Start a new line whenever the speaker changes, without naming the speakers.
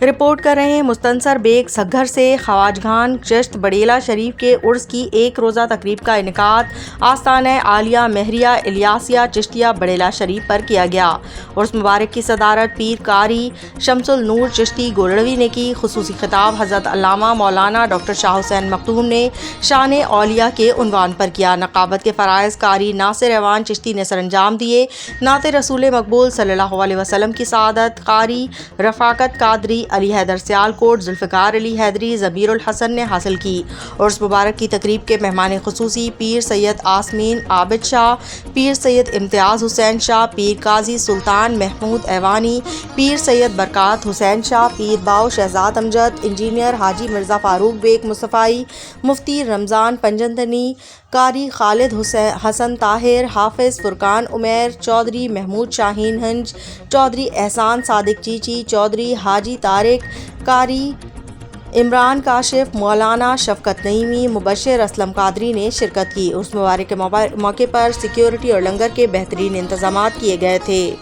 Report کر رہے ہیں مستنصر بیگ سگھر سے۔ خواجگان چشت بڑیلہ شریف کے عرس کی ایک روزہ تقریب کا انعقاد آستانہ عالیہ مہریہ الیاسیہ چشتیہ بڑیلہ شریف پر کیا گیا۔ عرس مبارک کی صدارت پیر قاری شمس النور چشتی گولڑوی نے کی۔ خصوصی خطاب حضرت علامہ مولانا ڈاکٹر شاہ حسین مختوم نے شان اولیاء کے عنوان پر کیا۔ نقابت کے فرائض قاری ناصر اعوان چشتی نے سر انجام دیے۔ نعت رسول مقبول صلی اللہ علیہ وسلم کی سعادت قاری رفاقت قادری علی حیدر سیالکوٹ ذوالفقار علی حیدری ضمیر الحسن نے حاصل کی۔ عرس مبارک کی تقریب کے مہمان خصوصی پیر سید آسمین عابد شاہ، پیر سید امتیاز حسین شاہ، پیر قاضی سلطان محمود ایوانی، پیر سید برکات حسین شاہ، پیر باؤ شہزاد امجد، انجینئر حاجی مرزا فاروق بیگ مصطفائی، مفتی رمضان پنجنتنی، قاری خالد حسن طاہر، حافظ فرقان عمیر، چودھری محمود شاہین ہنج، چودھری احسان صادق چیچی، چودھری حاجی طارق، قاری عمران کاشف، مولانا شفقت نعیمی، مبشر اسلم قادری نے شرکت کی۔ عرس مبارک کے موقع پر سیکیورٹی اور لنگر کے بہترین انتظامات کیے گئے تھے۔